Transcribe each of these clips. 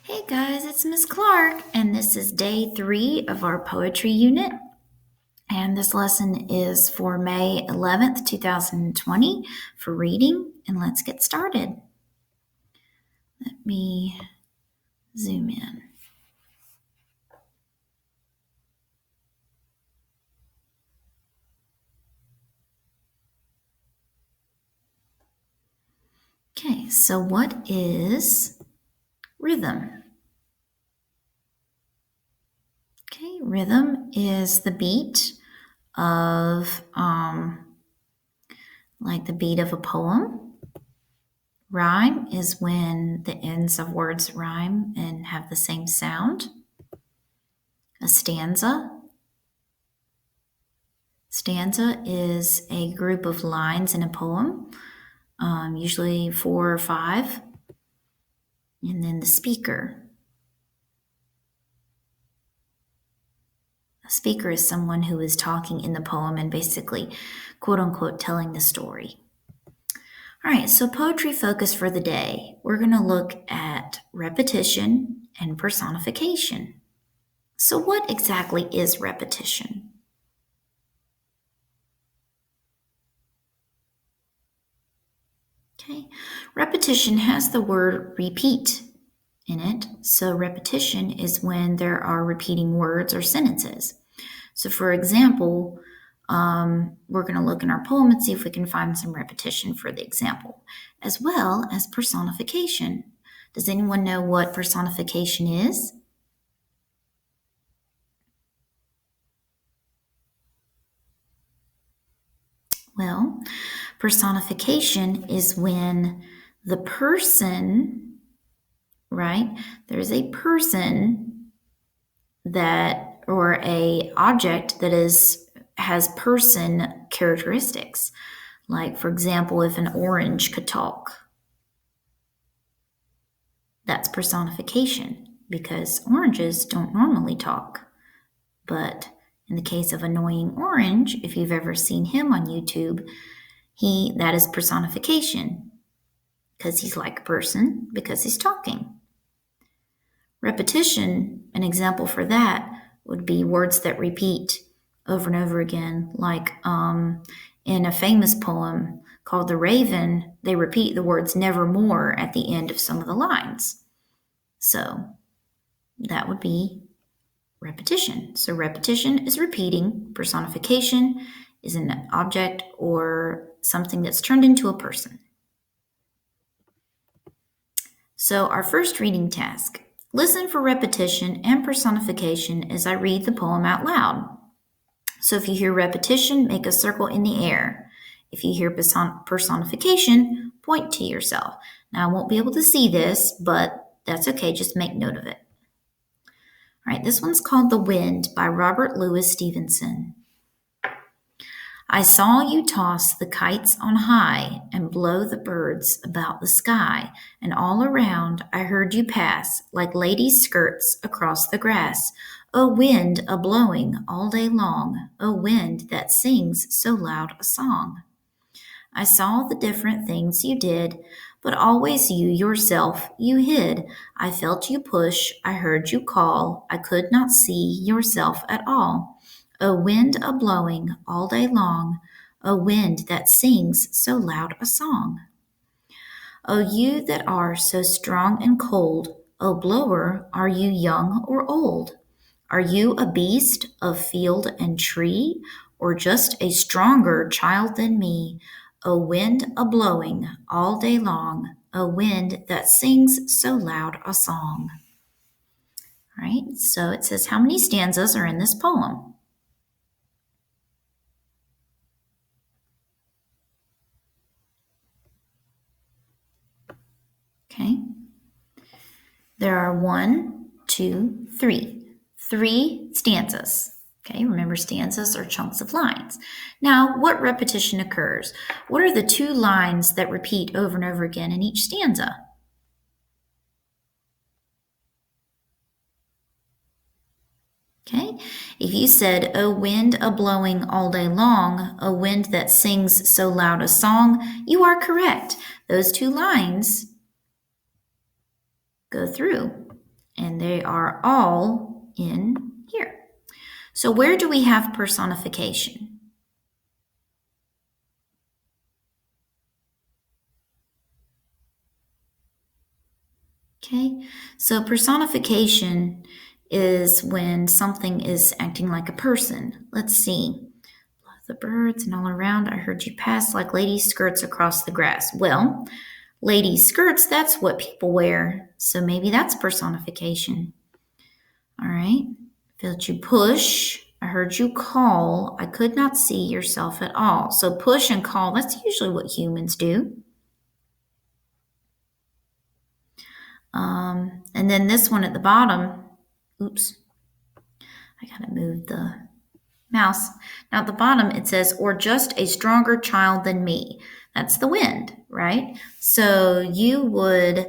Hey guys, it's Miss Clark, and this is day 3 of our poetry unit. And this lesson is for May 11th, 2020 for reading. And let's get started. Let me zoom in. Okay, so what is rhythm? Okay, rhythm is the beat of, like the beat of a poem. Rhyme is when the ends of words rhyme and have the same sound. A stanza. Stanza is a group of lines in a poem, usually 4 or 5. And then the speaker. A speaker is someone who is talking in the poem and basically, quote unquote, telling the story. All right, so poetry focus for the day. We're going to look at repetition and personification. So, what exactly is repetition? Okay, repetition has the word repeat in it. So, repetition is when there are repeating words or sentences. So, for example, we're going to look in our poem and see if we can find some repetition for the example, as well as personification. Does anyone know what personification is? Well, personification is when the person, right? There's a person that, or a object that has person characteristics. Like, for example, if an orange could talk, that's personification because oranges don't normally talk. But in the case of Annoying Orange, if you've ever seen him on YouTube, that is personification because he's like a person because he's talking. Repetition, an example for that would be words that repeat over and over again, like in a famous poem called The Raven, they repeat the words nevermore at the end of some of the lines. So that would be repetition. So repetition is repeating. Personification is an object or something that's turned into a person. So our first reading task. Listen for repetition and personification as I read the poem out loud. So if you hear repetition, make a circle in the air. If you hear personification, point to yourself. Now I won't be able to see this, but that's okay, just make note of it. All right, this one's called The Wind by Robert Louis Stevenson. I saw you toss the kites on high and blow the birds about the sky, and all around I heard you pass like ladies' skirts across the grass. O wind a blowing all day long, O wind that sings so loud a song. I saw the different things you did, but always you yourself you hid. I felt you push, I heard you call, I could not see yourself at all. O wind a blowing all day long, O wind that sings so loud a song. O you that are so strong and cold, O blower, are you young or old? Are you a beast of field and tree, or just a stronger child than me? O wind a blowing all day long, O wind that sings so loud a song. All right, so it says how many stanzas are in this poem? Okay. There are 1, 2, 3. 3 stanzas. Okay, remember stanzas are chunks of lines. Now, what repetition occurs? What are the 2 lines that repeat over and over again in each stanza? Okay, if you said, O wind a blowing all day long, O wind that sings so loud a song, you are correct. Those 2 lines go through. and they are all in here. So where do we have personification? Okay, so personification is when something is acting like a person. Let's see. The birds and all around, I heard you pass like ladies' skirts across the grass. Well, ladies' skirts, that's what people wear. So maybe that's personification. All right. Felt you push. I heard you call. I could not see yourself at all. So push and call, that's usually what humans do. And then this one at the bottom, oops, I gotta move the mouse. Now at the bottom it says, or just a stronger child than me. That's the wind, right? So it would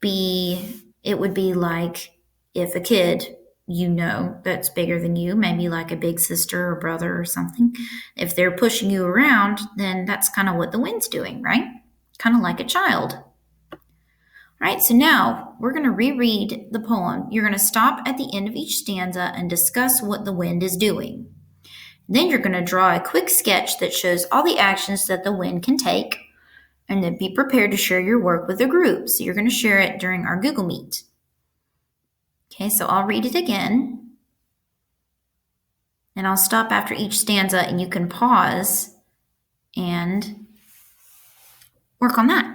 be like if a kid that's bigger than you, maybe like a big sister or brother or something, if they're pushing you around, then that's kind of what the wind's doing, right? Kind of like a child. Right, so now we're going to reread the poem. You're going to stop at the end of each stanza and discuss what the wind is doing. Then you're going to draw a quick sketch that shows all the actions that the wind can take, and then be prepared to share your work with a group. So you're going to share it during our Google Meet. Okay, so I'll read it again, and I'll stop after each stanza, and you can pause and work on that.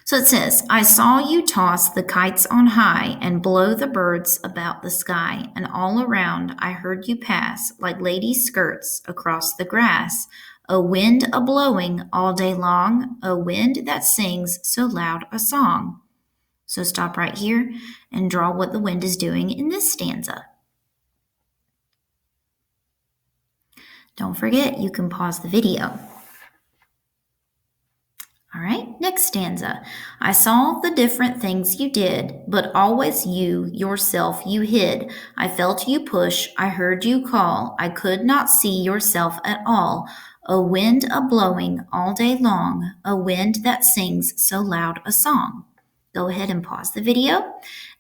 So it says, I saw you toss the kites on high and blow the birds about the sky, and all around I heard you pass like ladies' skirts across the grass. A wind a blowing all day long, a wind that sings so loud a song. So stop right here and draw what the wind is doing in this stanza. Don't forget, you can pause the video. All right, next stanza. I saw the different things you did, but always yourself, you hid. I felt you push, I heard you call. I could not see yourself at all. A wind a blowing all day long, a wind that sings so loud a song. Go ahead and pause the video,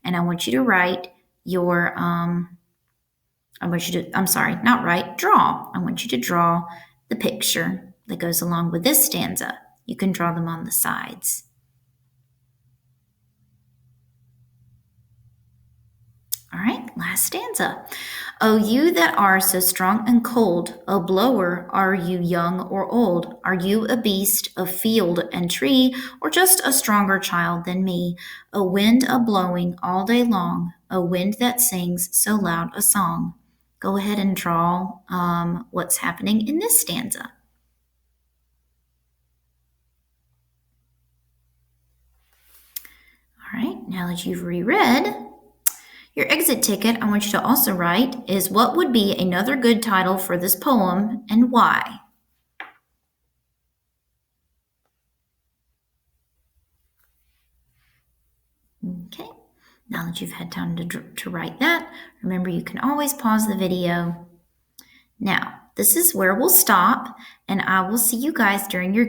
and I want you to write your, draw. I want you to draw the picture that goes along with this stanza. You can draw them on the sides. All right, last stanza. Oh, you that are so strong and cold, a blower, are you young or old? Are you a beast of field and tree, or just a stronger child than me? A wind a blowing all day long, a wind that sings so loud a song. Go ahead and draw what's happening in this stanza. All right, now that you've reread, your exit ticket I want you to also write is what would be another good title for this poem and why. Okay, now that you've had time to write that, remember you can always pause the video. Now, this is where we'll stop, and I will see you guys during your